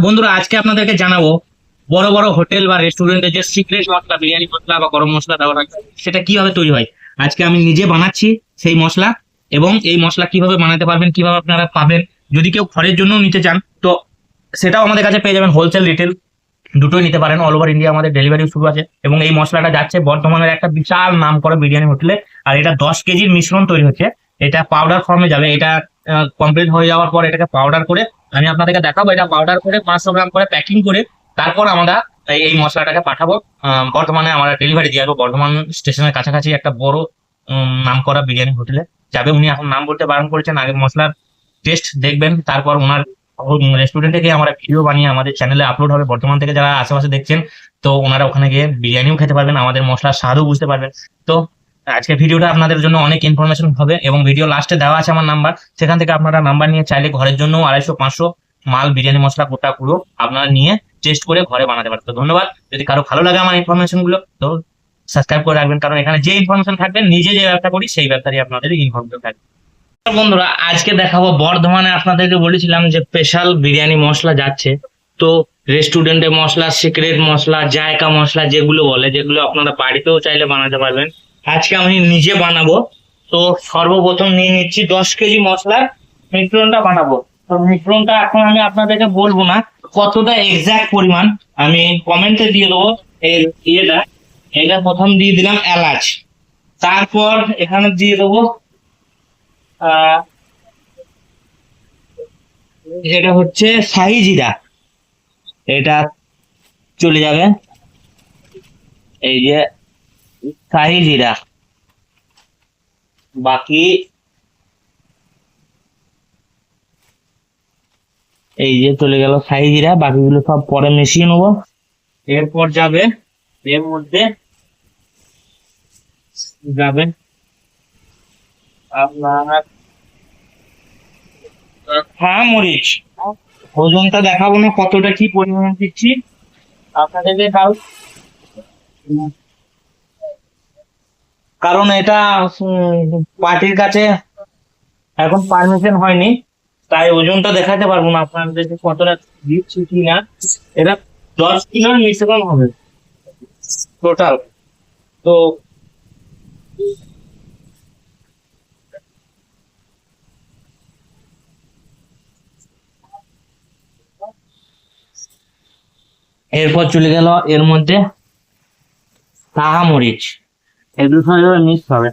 বন্ধুরা, আজকে আপনাদেরকে জানাবো বড় বড় হোটেল বা রেস্টুরেন্টে যে সিক্রেট মশলা, বিরিয়ানি মশলা বা গরম মশলা দেওয়া থাকে সেটা কিভাবে তৈরি হয়। আজকে আমি নিজে বানাচ্ছি সেই মশলা, এবং এই মশলা কিভাবে বানাতে পারবেন, কিভাবে আপনারা পাবেন। যদি কেউ ঘরের জন্য নিতে চান তো সেটাও আমাদের কাছে পেয়ে যাবেন, হোলসেল রিটেল দুটোই নিতে পারেন। অল ওভার ইন্ডিয়া আমাদের ডেলিভারি শুরু আছে, এবং এই মশলাটা যাচ্ছে বর্ধমানের একটা বিশাল নাম করা বিরিয়ানি হোটেলে। আর এটা 10 কেজির মিশ্রণ তৈরি হচ্ছে। এটা পাউডার ফর্মে যাবে। এটা কমপ্লিট হয়ে যাওয়ার পর এটাকে পাউডার করে আমি আপনাদেরকে দেখাবো। এটা পাউডার করে 500 গ্রাম করে প্যাকিং করে তারপর আমরা এই মশলাটাকে পাঠাবো। বর্ধমানে আমরা ডেলিভারি দিয়ে আসবো। বর্ধমান স্টেশনের কাছাকাছি একটা বড় নাম করা বিরিয়ানি হোটেলে যাবে। উনি এখন নাম বলতে বারণ করেছেন, আগে মশলার টেস্ট দেখবেন, তারপর ওনার রেস্টুরেন্টে গিয়ে আমরা ভিডিও বানিয়ে আমাদের চ্যানেলে আপলোড হবে। বর্তমান থেকে যারা আশেপাশে দেখছেন, তো ওনারা ওখানে গিয়ে বিরিয়ানিও খেতে পারবেন, আমাদের মশলার স্বাদও বুঝতে পারবেন। তো আজকে ভিডিওটা আপনাদের জন্য অনেক ইনফরমেশন হবে, এবং ভিডিও লাস্টে দেওয়া আছে আমার নাম্বার, সেখান থেকে আপনারা নাম্বার নিয়ে চাইলে ঘরের জন্য 250-500 মাল বিরিয়ানি মশলা গোটা পুরো আপনারা নিয়ে টেস্ট করে ঘরে বানাতে পারেন। তো ধন্যবাদ। যদি কারো ভালো লাগে আমার ইনফরমেশন গুলো, তো সাবস্ক্রাইব করে রাখবেন, কারণ এখানে যে ইনফরমেশন থাকবে নিজে যে ব্যবসা করি সেই ব্যবসারই আপনাদের ইনফরমেশন থাকবে। বন্ধুরা, আজকে দেখাবো বর্ধমানে, আপনাদেরকে বলেছিলাম যে স্পেশাল বিরিয়ানি মশলা যাচ্ছে। তো রেস্টুরেন্টে মশলা, সিক্রেট মশলা, জায়কা মশলা যেগুলো বলে, যেগুলো আপনারা বাড়িতেও চাইলে বানাতে পারবেন, আজকে আমি নিজে বানাবো। তো সর্বপ্রথম নিয়ে নিচ্ছি 10 কেজি মশলার মিশ্রণটা বানাবো। তো মিশ্রণটা এখন আমি আপনাদেরকে বলবো না কতটা এক্সাক্ট পরিমাণ, আমি কমেন্টে দিয়ে দেবো। এর ইয়েটা, এটা প্রথম দিয়ে দিলাম এলাচ, তারপর এখানে দিয়ে দেবো আহ যেটা হচ্ছে শাহি জিরা, এটা চলে যাবে। এই যে শাহি জিরা, বাকি এই যে চলে গেল শাহি জিরা, বাকিগুলো সব পরে মিশিয়ে নেবো। এরপর যাবে এর মধ্যে যাবে আপনার মরিচ। ওজনটা দেখাবো না কতটা কি পরিমাণ দিচ্ছি, আপনাদেরকে তাও, কারণ এটা পার্টির কাছে এখন পারমিশন হয়নি, তাই ওজনটা দেখাতে পারবো না আপনাদেরকে কতটা দিচ্ছি কি না। এটা 10 কিলোর মিশ্রণ হবে টোটাল। তো এরপর চলে গেল এর মধ্যে কাহা মরিচ, এগুলো সব মিক্স হবে।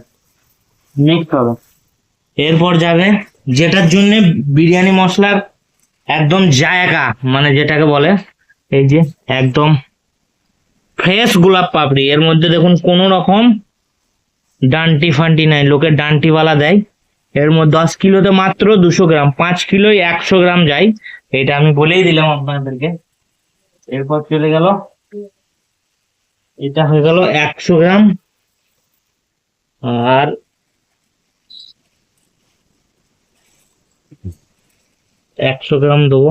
এরপর যাবে যেটার জন্য বিরিয়ানি মশলার একদম জায়গা, মানে যেটাকে বলে এই যে একদম ফ্রেশ গোলাপ পাপড়ি। এর মধ্যে দেখুন কোনো রকম ডান্টি ফান্টি নাই, লোকে ডান্টিওয়ালা দেয়। এর মধ্যে 10 কিলোতে মাত্র 200 গ্রাম, 5 কিলোয় 100 গ্রাম যায়, এটা আমি বলেই দিলাম আপনাদেরকে। এরপর চলে গেল, এটা হয়ে গেল 100 গ্রাম। আর 100 গ্রাম দেবো।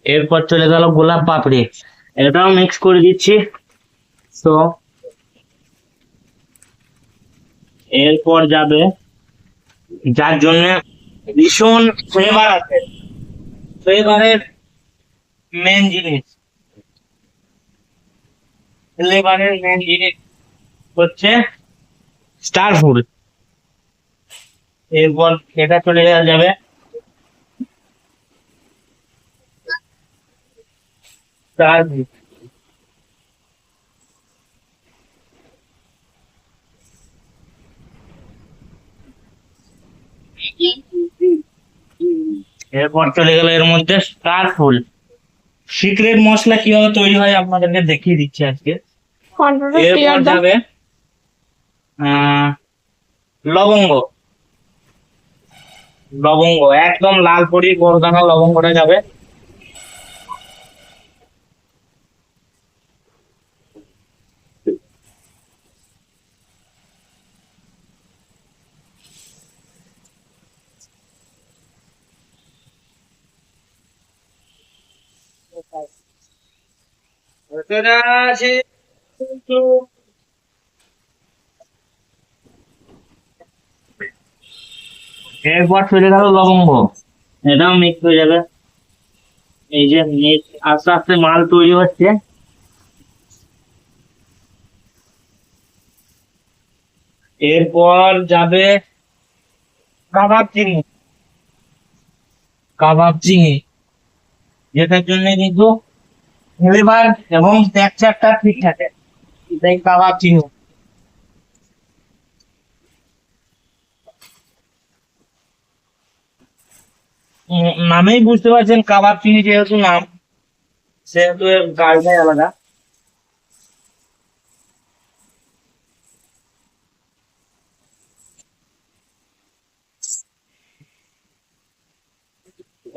এরপর চলে গেল গোলাপ পাপড়ি, এটাও মিক্স করে দিচ্ছি। তো এরপর যাবে যার জন্য ভীষণ ফ্লেভার আছে, ফ্লেভারের মেন জিনিস, ফ্লেভারের মেন জিনিস হচ্ছে স্টার ফুড। এরপর এটা চলে যাবে স্টার ফুড। এরপর চলে গেল এর মধ্যে স্টার ফুড। সিক্রেট মশলা কিভাবে তৈরি হয় আপনাদেরকে দেখিয়ে দিচ্ছি আজকে। এরপর যাবে আহ লবঙ্গ। লবঙ্গ একদম লাল পরি বড় দানা লবঙ্গটা যাবে। এরপর চলে গেল লবঙ্গ, এটাও মিক্স হয়ে যাবে। এই যে আস্তে আস্তে মাল তৈরি হচ্ছে। এরপর যাবে কাবাব চিনি, কাবাব চিনি যেটার জন্য কিন্তু ফ্লেভার এবং টেক্সচারটা ঠিক থাকে, এটাই কাবাব চিনি। নামেই বুঝতে পারছেন কাবাব চিনি যেহেতু নাম, সেহেতু এর গাড়িটাই আলাদা।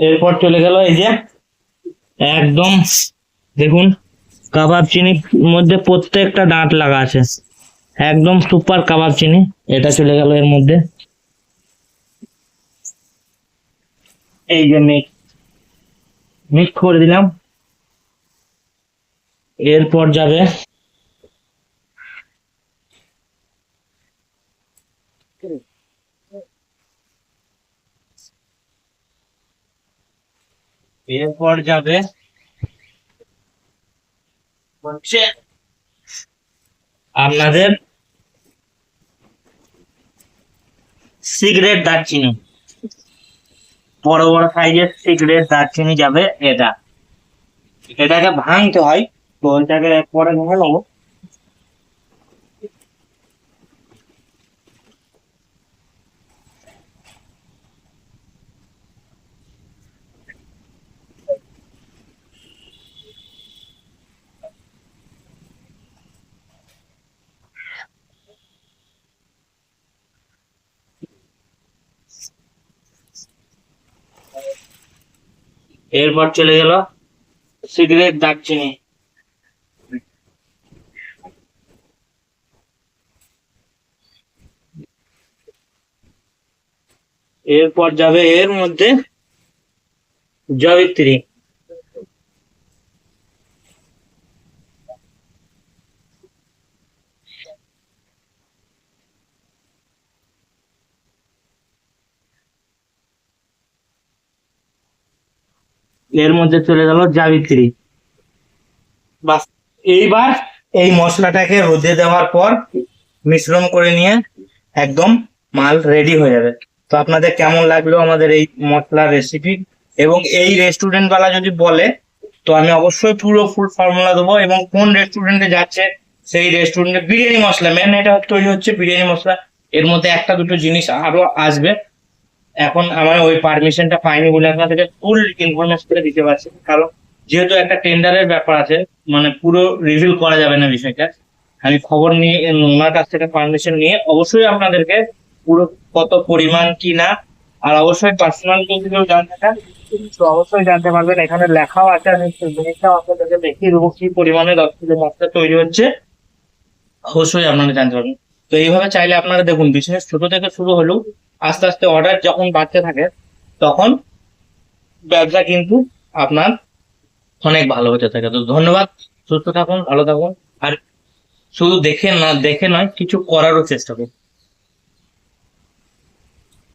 এরপর চলে গেল এই যে একদম দেখুন কাবাব চিনির মধ্যে প্রত্যেকটা ডাঁট লাগা আছে, একদম সুপার কাবাব চিনি। এটা চলে গেল এর মধ্যে, এই যে মিক্স করে দিলাম। এরপর যাবে এরপর যাবে হচ্ছে আপনাদের সিগারেট দারচিনি, বড় বড় সাইজের সিগারেট দারচিনি যাবে। এটাকে ভাঙতে হয়, তো এটাকে পরে ভেঙে নেবো। এরপর চলে গেল সিগারেট দারচিনি। এরপর যাবে এর মধ্যে জয়িত্রী, এর মধ্যে চলে গেল জাবিত্রী। বাস, এইবার এই মশলাটাকে রোদে দেওয়ার পর মিশ্রণ করে নিয়ে একদম মাল রেডি হয়ে যাবে। তো আপনাদের কেমন লাগলো আমাদের এই মশলার রেসিপি, এবং এই রেস্টুরেন্ট ওয়ালা যদি বলে তো আমি অবশ্যই পুরো ফুল ফর্মুলা দেবো, এবং কোন রেস্টুরেন্টে যাচ্ছে সেই রেস্টুরেন্টে বিরিয়ানি মশলা মেন এটা তৈরি হচ্ছে বিরিয়ানি মশলা। এর মধ্যে একটা দুটো জিনিস আরো আসবে, এখন আমার ওই পারমিশনটা পাইনি বলে আপনাদেরকে ফুল ইনফরমেশনটা দিতে পারছি, কারণ যেহেতু একটা টেন্ডারের ব্যাপার আছে, মানে পুরো রিভিল করা যাবে না বিষয়টা। আমি খবর নিয়ে ওনার কাছ থেকে পারমিশন নিয়ে অবশ্যই আপনাদেরকে পুরো কত পরিমাণ কি না, আর অবশ্যই পার্সোনাল যদি কেউ জানতে চান তো অবশ্যই জানতে পারবেন, এখানে লেখাও আছে। আমি সেই জিনিসটাও আপনাদেরকে দেখিয়ে দেবো কি পরিমাণে 10 কিলো মশলা তৈরি হচ্ছে, অবশ্যই আপনারা জানতে পারবেন। তো এইভাবে চাইলে আপনারা দেখুন বিজনেস ছোট থেকে শুরু হলেও আস্তে আস্তে অর্ডার যখন বাড়তে থাকে তখন ব্যবসা কিন্তু আপনার অনেক ভালো হতে থাকে। তো ধন্যবাদ, সুস্থ থাকুন, ভালো থাকুন, আর শুধু দেখে নয় কিছু করারও চেষ্টা করুন।